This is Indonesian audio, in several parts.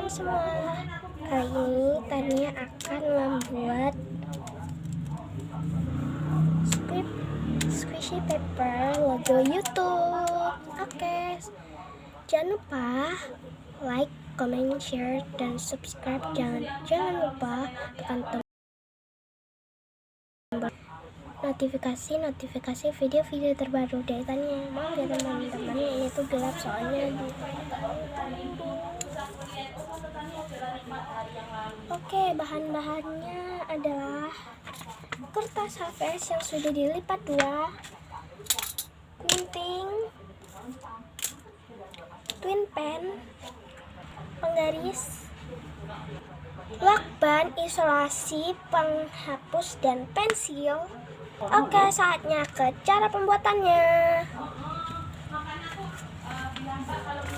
teman-teman semua. Kali ini Tania akan membuat squishy paper logo YouTube. Oke, jangan lupa like, comment, share, dan subscribe. Jangan lupa tekan tombol notifikasi video-video terbaru dari Tania. Maaf ya teman-teman, ini tuh gelap soalnya di Oke, bahan-bahannya adalah kertas HVS yang sudah dilipat dua, gunting, twin pen, penggaris, lakban, isolasi, penghapus, dan pensil. Oke, saatnya ke cara pembuatannya.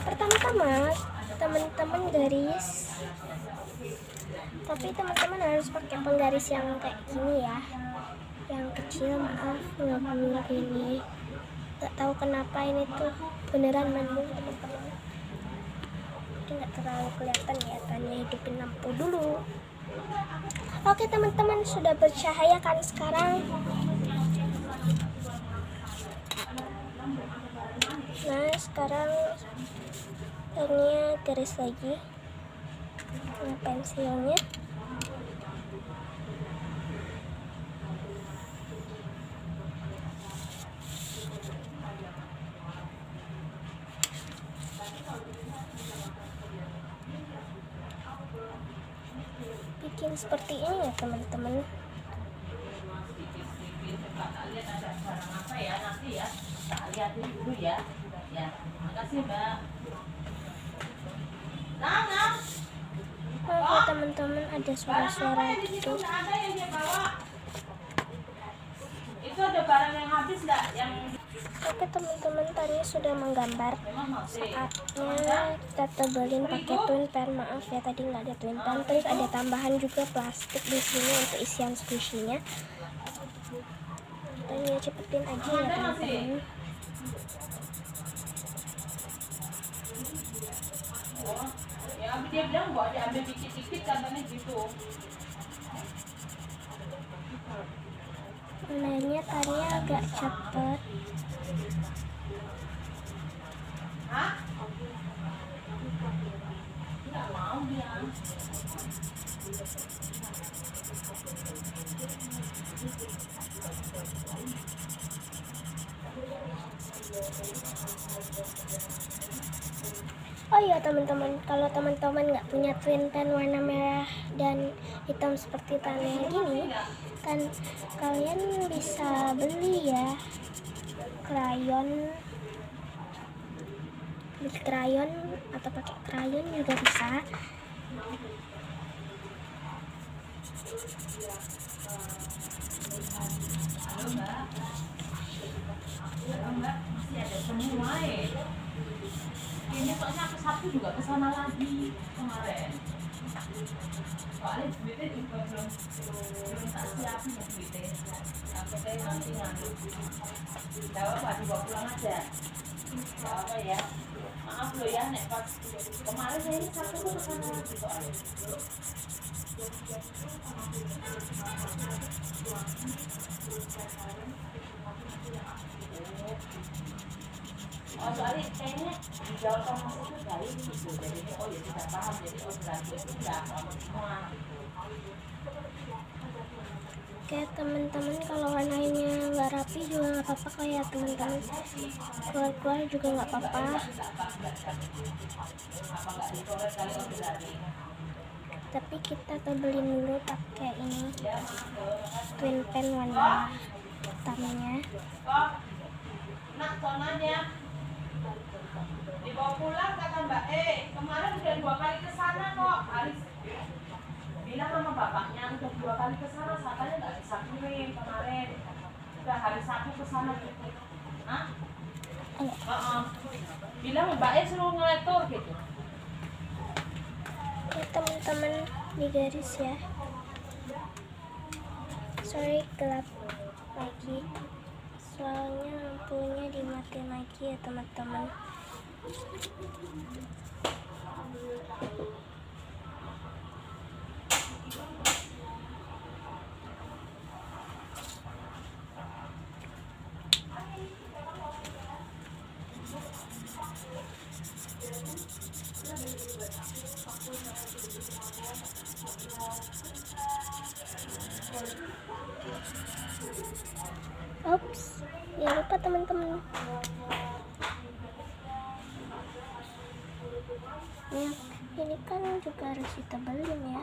Pertama-tama teman-teman garis, tapi teman-teman harus pakai penggaris yang kayak gini ya, yang kecil. Maaf nggak bener ini, nggak tahu kenapa ini tuh beneran mendung teman-teman, jadi nggak terlalu kelihatan ya. Tanya hidupin lampu dulu. Oke teman-teman, sudah bercahaya kan sekarang. Nah sekarang Tania garis lagi dengan pensilnya. Bikin seperti ini ya teman-teman. Lihatin dulu ya. Ya, makasih Mbak. Oke teman-teman, ada suara-suara gitu. Ada yang dia bawa. Itu ada barang yang habis nggak? Yang Oke teman-teman, Tania sudah menggambar. Saatnya kita tebelin pakai twin pen. Maaf ya tadi nggak ada twin pen. Terus ada tambahan juga plastik di sini untuk isian squishy-nya. Tania cepetin aja ya teman-teman. ya dia bilang buat diambil dikit-dikit katanya gitu. Mainnya Tania agak cepet. Hah? Nggak mau dia. Oh iya teman-teman, kalau teman-teman nggak punya twin pen warna merah dan hitam seperti Tania gini, kan kalian bisa beli ya krayon atau pakai krayon juga bisa. Halo Mbak, masih ada semua ya. Ini soalnya aku Sabtu juga kesana lagi kemarin. Soalnya duitnya juga belum tak siapin ya duitnya. Takutnya nanti ngandung. Jawab apa dibawa pulang aja. Gak apa ya. Maaf loh ya, nek pas kemarin saya ini Sabtu tuh kesana lagi soalnya. Oh soalnya kayaknya di Jawa Tengah itu dari gitu, jadi oh ya tidak paham, jadi berarti itu tidak sama semua. Oke teman-teman, kalau warnanya nggak rapi juga nggak apa-apa kok ya teman-teman, keluar juga nggak apa-apa. Tapi kita tebelin dulu pakai ini twin pen warna hitamnya. Nak tonanya dibawa pulang kata Mbak kemarin udah 2 kali ke sana kok. Haris bilang sama bapaknya udah 2 kali ke sana, katanya nggak bisa kirim kemarin. Udah hari Sabtu ke sana gitu. Hah? Bilang Mbak suruh ngeletur gitu. Oke teman-teman, digaris ya. Sorry gelap lagi, soalnya lampunya dimatiin lagi ya teman-teman. teman-teman. Ya, ini kan juga harus ditebelin ya.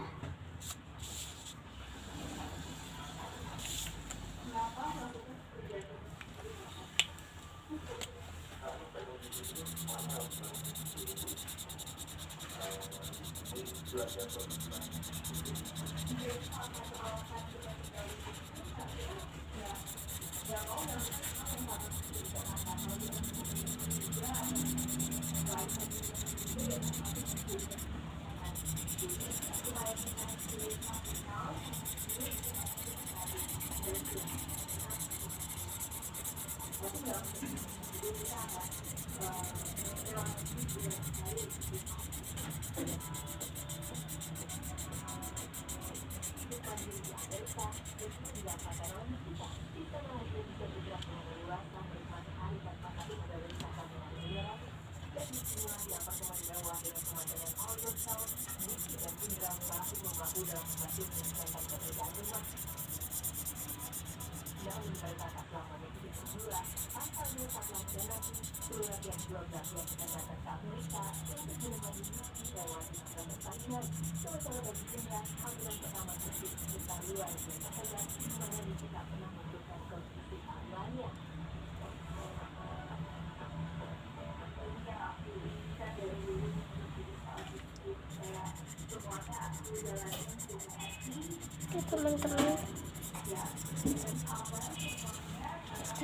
Oke teman-teman,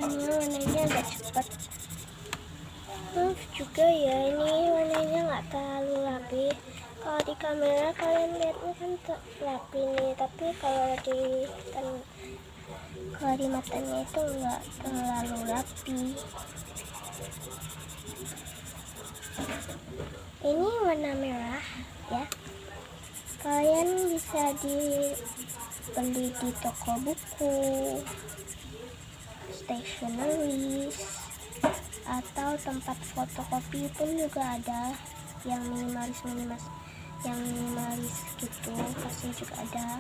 ini warnanya agak cepat. Juga ya, ini warnanya nggak terlalu rapi. Kalau di kamera kalian lihatnya kan rapi nih, tapi kalau di matanya itu nggak terlalu rapi. Ini warna merah ya. Kalian bisa dibeli di toko buku, stationery, atau tempat fotokopi pun juga ada yang minimalis gitu, pasti juga ada.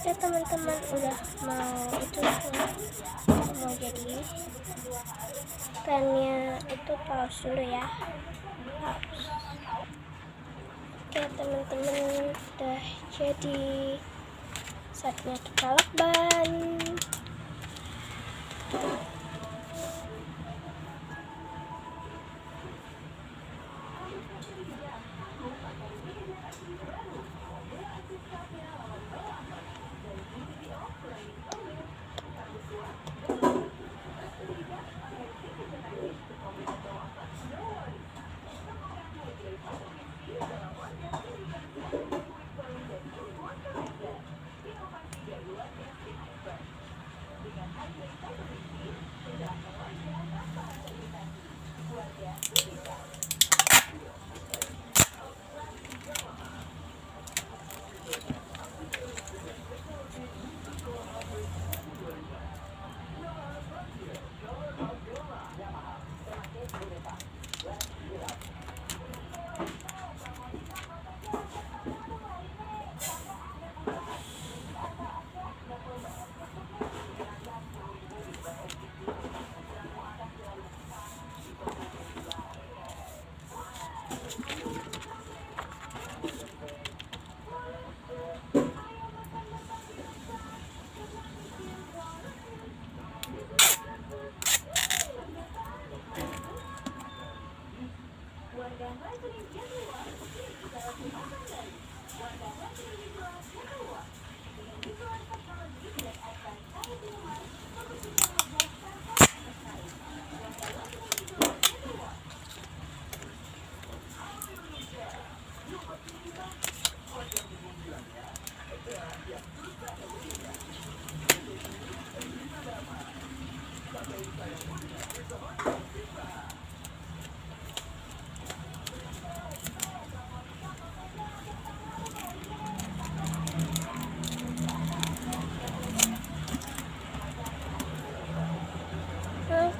Oke teman-teman, udah mau jadi pennya itu pause dulu ya, pause. Oke teman-teman, udah jadi, saatnya kita lakban.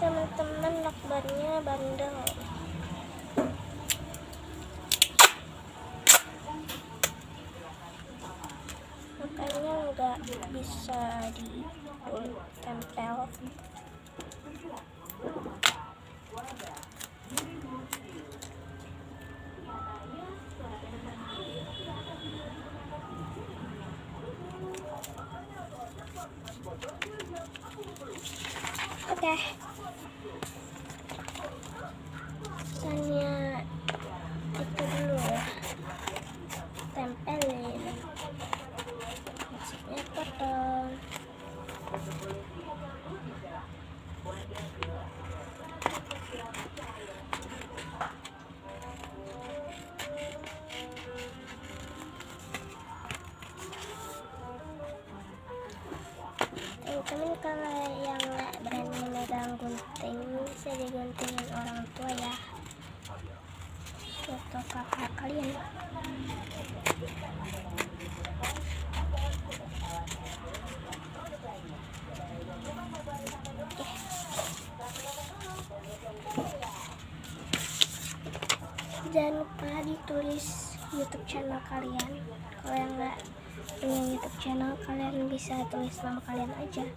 Teman-teman, lakbannya bandel, makanya nggak bisa ditempel. Oke. Tanya itu dulu ya, tempelin, maksudnya potong. Teman-teman, kalau yang nggak berani megang gunting bisa diguntingin orang tua ya, atau kakak kalian. Jangan lupa ditulis YouTube channel kalian. Kalau yang nggak punya YouTube channel, kalian bisa tulis nama kalian aja.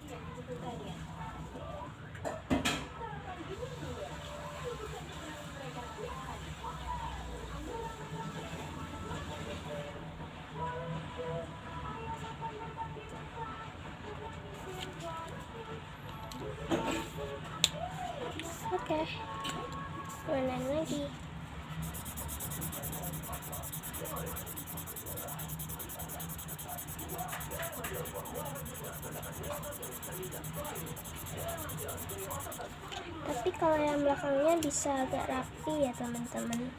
Oke, mana lagi? Tapi kalau yang belakangnya bisa agak rapi ya teman-teman.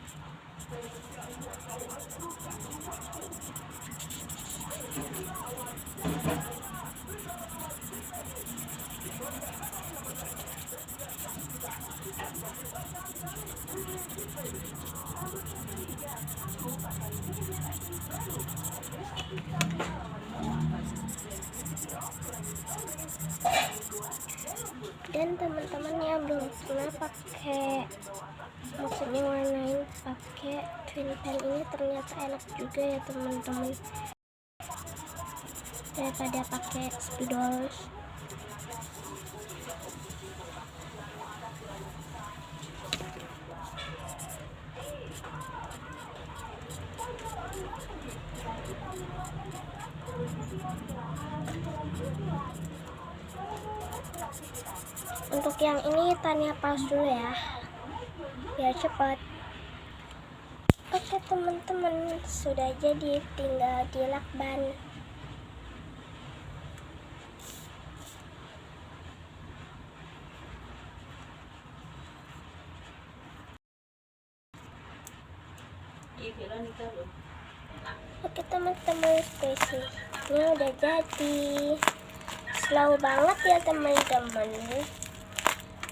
Dan teman-teman yang belum pernah pakai, maksudnya warnain pakai twin pen ini, ternyata enak juga ya teman-teman, daripada pakai spidol. Untuk yang ini tanya pas dulu ya, biar cepat. Oke teman-teman, sudah jadi, tinggal dilakban. Oke teman-teman, spesiesnya udah jadi. Slow banget ya teman-teman.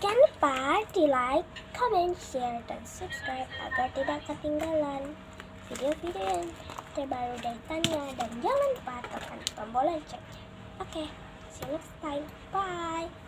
Jangan lupa di like, comment, share, dan subscribe agar tidak ketinggalan video-video yang terbaru dari Tanya. Dan jangan lupa tekan tombol loncengnya. Oke, see you next time. Bye.